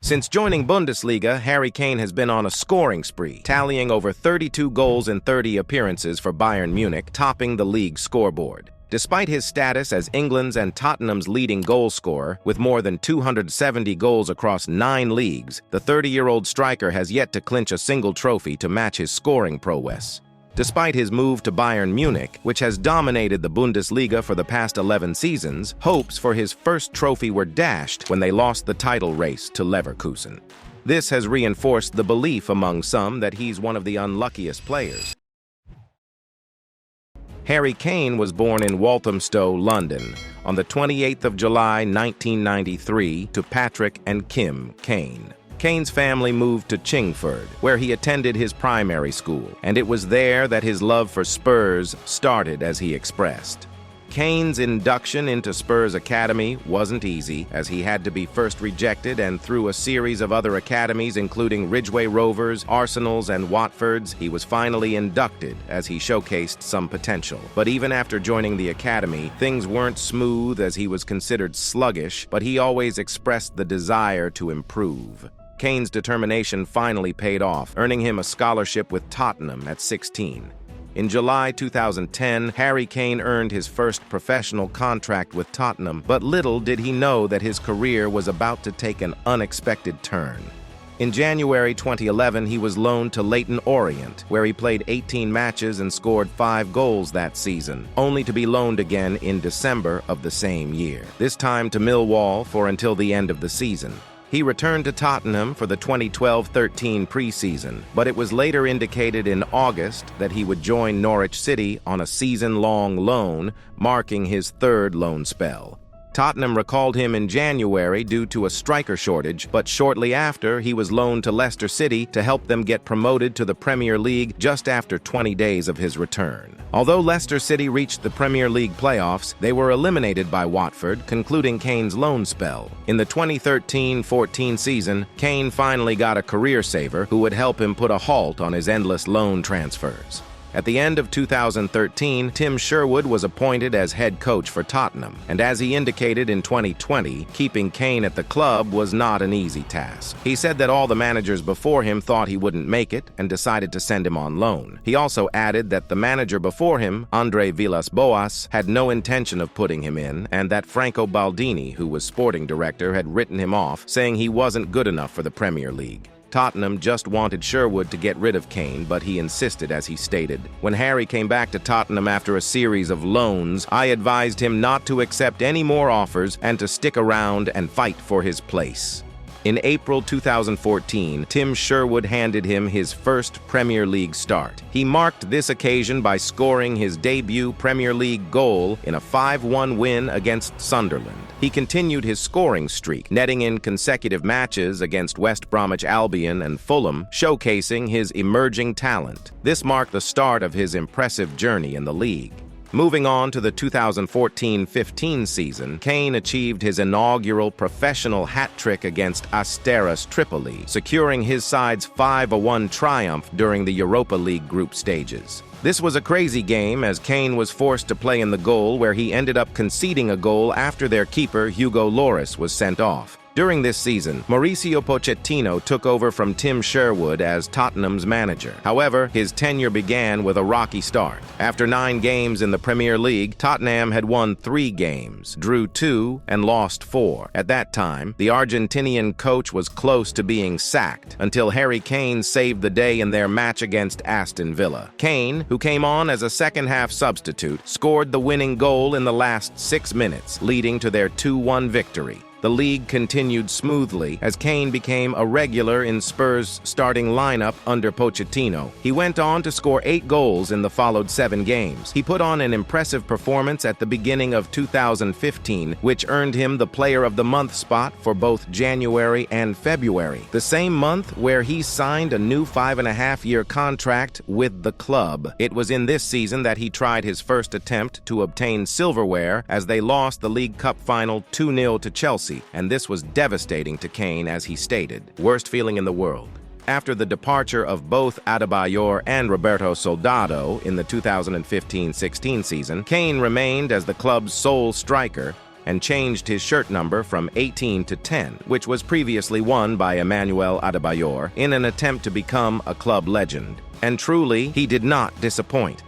Since joining Bundesliga, Harry Kane has been on a scoring spree, tallying over 32 goals in 30 appearances for Bayern Munich, topping the league scoreboard. Despite his status as England's and Tottenham's leading goal scorer, with more than 270 goals across 9 leagues, the 30-year-old striker has yet to clinch a single trophy to match his scoring prowess. Despite his move to Bayern Munich, which has dominated the Bundesliga for the past 11 seasons, hopes for his first trophy were dashed when they lost the title race to Leverkusen. This has reinforced the belief among some that he's one of the unluckiest players. Harry Kane was born in Walthamstow, London, on the 28th of July 1993 to Patrick and Kim Kane. Kane's family moved to Chingford, where he attended his primary school, and it was there that his love for Spurs started, as he expressed. Kane's induction into Spurs Academy wasn't easy, as he had to be first rejected, and through a series of other academies, including Ridgeway Rovers, Arsenal's, and Watford's, he was finally inducted, as he showcased some potential. But even after joining the academy, things weren't smooth, as he was considered sluggish, but he always expressed the desire to improve. Kane's determination finally paid off, earning him a scholarship with Tottenham at 16. In July 2010, Harry Kane earned his first professional contract with Tottenham, but little did he know that his career was about to take an unexpected turn. In January 2011, he was loaned to Leyton Orient, where he played 18 matches and scored 5 goals that season, only to be loaned again in December of the same year, this time to Millwall for until the end of the season. He returned to Tottenham for the 2012-13 preseason, but it was later indicated in August that he would join Norwich City on a season-long loan, marking his third loan spell. Tottenham recalled him in January due to a striker shortage, but shortly after, he was loaned to Leicester City to help them get promoted to the Premier League just after 20 days of his return. Although Leicester City reached the Premier League playoffs, they were eliminated by Watford, concluding Kane's loan spell. In the 2013-14 season, Kane finally got a career saver who would help him put a halt on his endless loan transfers. At the end of 2013, Tim Sherwood was appointed as head coach for Tottenham, and as he indicated in 2020, keeping Kane at the club was not an easy task. He said that all the managers before him thought he wouldn't make it and decided to send him on loan. He also added that the manager before him, Andre Villas-Boas, had no intention of putting him in, and that Franco Baldini, who was sporting director, had written him off, saying he wasn't good enough for the Premier League. Tottenham just wanted Sherwood to get rid of Kane, but he insisted, as he stated. When Harry came back to Tottenham after a series of loans, I advised him not to accept any more offers and to stick around and fight for his place. In April 2014, Tim Sherwood handed him his first Premier League start. He marked this occasion by scoring his debut Premier League goal in a 5-1 win against Sunderland. He continued his scoring streak, netting in consecutive matches against West Bromwich Albion and Fulham, showcasing his emerging talent. This marked the start of his impressive journey in the league. Moving on to the 2014-15 season, Kane achieved his inaugural professional hat-trick against Asteras Tripoli, securing his side's 5-1 triumph during the Europa League group stages. This was a crazy game, as Kane was forced to play in the goal, where he ended up conceding a goal after their keeper, Hugo Lloris, was sent off. During this season, Mauricio Pochettino took over from Tim Sherwood as Tottenham's manager. However, his tenure began with a rocky start. After 9 games in the Premier League, Tottenham had won 3 games, drew 2, and lost 4. At that time, the Argentinian coach was close to being sacked, until Harry Kane saved the day in their match against Aston Villa. Kane, who came on as a second-half substitute, scored the winning goal in the last 6 minutes, leading to their 2-1 victory. The league continued smoothly as Kane became a regular in Spurs' starting lineup under Pochettino. He went on to score 8 goals in the followed 7 games. He put on an impressive performance at the beginning of 2015, which earned him the Player of the Month spot for both January and February, the same month where he signed a new 5.5-year contract with the club. It was in this season that he tried his first attempt to obtain silverware, as they lost the League Cup final 2-0 to Chelsea. And this was devastating to Kane, as he stated. Worst feeling in the world. After the departure of both Adebayor and Roberto Soldado in the 2015-16 season, Kane remained as the club's sole striker, and changed his shirt number from 18 to 10, which was previously worn by Emmanuel Adebayor, in an attempt to become a club legend. And truly, he did not disappoint.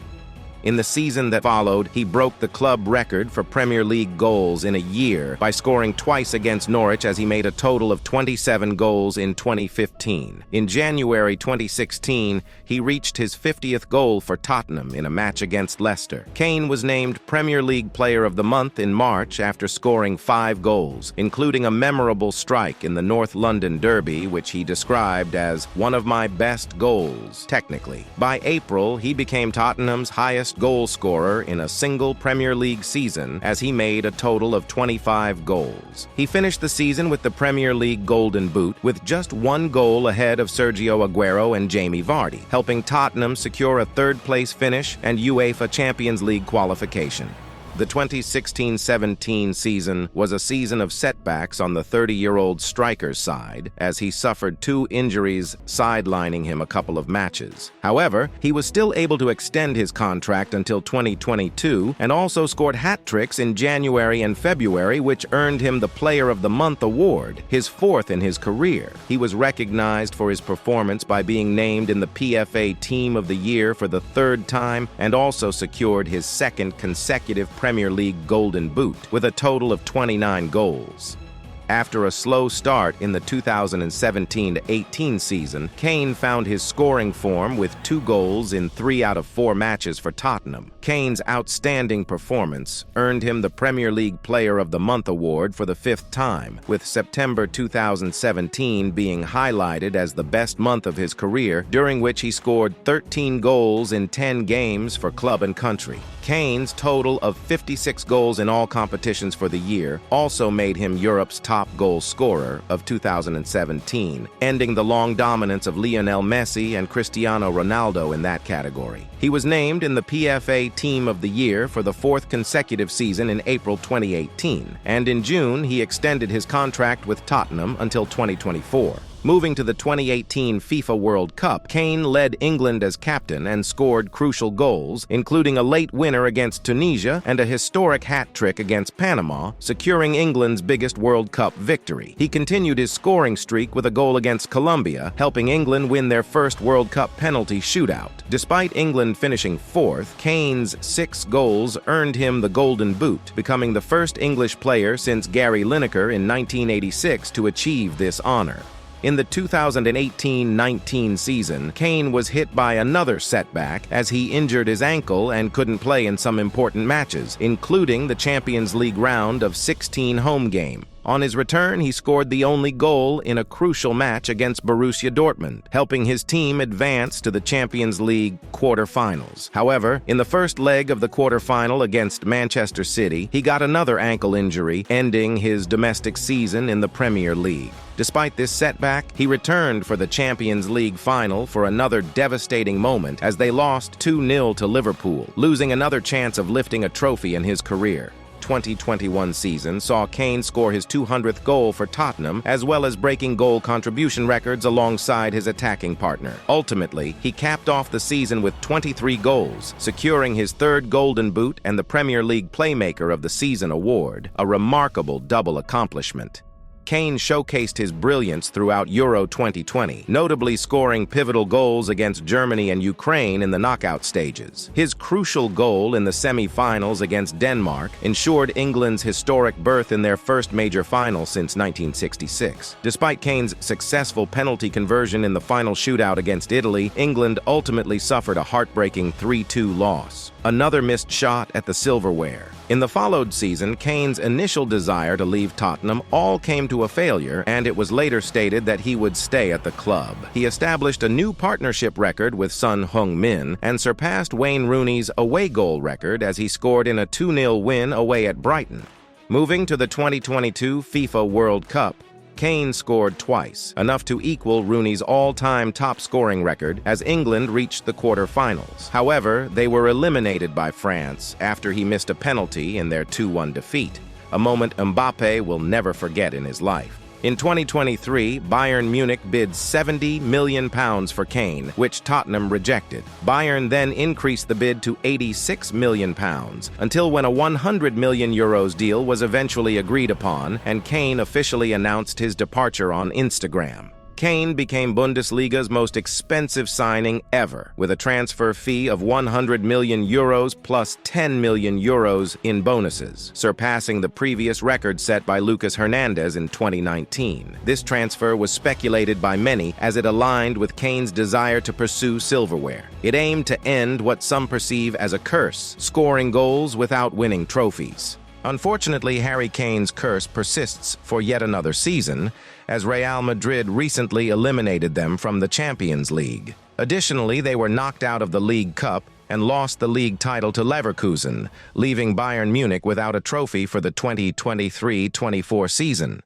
In the season that followed, he broke the club record for Premier League goals in a year by scoring twice against Norwich, as he made a total of 27 goals in 2015. In January 2016, he reached his 50th goal for Tottenham in a match against Leicester. Kane was named Premier League Player of the Month in March after scoring 5 goals, including a memorable strike in the North London Derby, which he described as one of my best goals, technically. By April, he became Tottenham's highest goal scorer in a single Premier League season, as he made a total of 25 goals. He finished the season with the Premier League Golden Boot, with just 1 goal ahead of Sergio Aguero and Jamie Vardy, helping Tottenham secure a third-place finish and UEFA Champions League qualification. The 2016-17 season was a season of setbacks on the 30-year-old striker's side, as he suffered 2 injuries sidelining him a couple of matches. However, he was still able to extend his contract until 2022 and also scored hat-tricks in January and February, which earned him the Player of the Month award, his 4th in his career. He was recognized for his performance by being named in the PFA Team of the Year for the 3rd time, and also secured his 2nd consecutive Premier League Golden Boot, with a total of 29 goals. After a slow start in the 2017-18 season, Kane found his scoring form with 2 goals in 3 out of 4 matches for Tottenham. Kane's outstanding performance earned him the Premier League Player of the Month award for the 5th time, with September 2017 being highlighted as the best month of his career, during which he scored 13 goals in 10 games for club and country. Kane's total of 56 goals in all competitions for the year also made him Europe's top goal scorer of 2017, ending the long dominance of Lionel Messi and Cristiano Ronaldo in that category. He was named in the PFA Team of the Year for the 4th consecutive season in April 2018, and in June he extended his contract with Tottenham until 2024. Moving to the 2018 FIFA World Cup, Kane led England as captain and scored crucial goals, including a late winner against Tunisia and a historic hat-trick against Panama, securing England's biggest World Cup victory. He continued his scoring streak with a goal against Colombia, helping England win their first World Cup penalty shootout. Despite England finishing 4th, Kane's 6 goals earned him the Golden Boot, becoming the first English player since Gary Lineker in 1986 to achieve this honor. In the 2018-19 season, Kane was hit by another setback as he injured his ankle and couldn't play in some important matches, including the Champions League round of 16 home game. On his return, he scored the only goal in a crucial match against Borussia Dortmund, helping his team advance to the Champions League quarter-finals. However, in the first leg of the quarter-final against Manchester City, he got another ankle injury, ending his domestic season in the Premier League. Despite this setback, he returned for the Champions League final for another devastating moment as they lost 2-0 to Liverpool, losing another chance of lifting a trophy in his career. 2021 season saw Kane score his 200th goal for Tottenham, as well as breaking goal contribution records alongside his attacking partner. Ultimately, he capped off the season with 23 goals, securing his 3rd Golden Boot and the Premier League Playmaker of the Season award, a remarkable double accomplishment. Kane showcased his brilliance throughout Euro 2020, notably scoring pivotal goals against Germany and Ukraine in the knockout stages. His crucial goal in the semi-finals against Denmark ensured England's historic berth in their first major final since 1966. Despite Kane's successful penalty conversion in the final shootout against Italy, England ultimately suffered a heartbreaking 3-2 loss. Another missed shot at the silverware. In the followed season, Kane's initial desire to leave Tottenham all came to a failure, and it was later stated that he would stay at the club. He established a new partnership record with Son Heung-min and surpassed Wayne Rooney's away goal record as he scored in a 2-0 win away at Brighton. Moving to the 2022 FIFA World Cup, Kane scored twice, enough to equal Rooney's all-time top-scoring record as England reached the quarter-finals. However, they were eliminated by France after he missed a penalty in their 2-1 defeat, a moment Mbappé will never forget in his life. In 2023, Bayern Munich bid £70 million for Kane, which Tottenham rejected. Bayern then increased the bid to £86 million, until when a €100 million deal was eventually agreed upon and Kane officially announced his departure on Instagram. Kane became Bundesliga's most expensive signing ever, with a transfer fee of €100 million plus €10 million in bonuses, surpassing the previous record set by Lucas Hernandez in 2019. This transfer was speculated by many as it aligned with Kane's desire to pursue silverware. It aimed to end what some perceive as a curse, scoring goals without winning trophies. Unfortunately, Harry Kane's curse persists for yet another season, as Real Madrid recently eliminated them from the Champions League. Additionally, they were knocked out of the League Cup and lost the league title to Leverkusen, leaving Bayern Munich without a trophy for the 2023-24 season.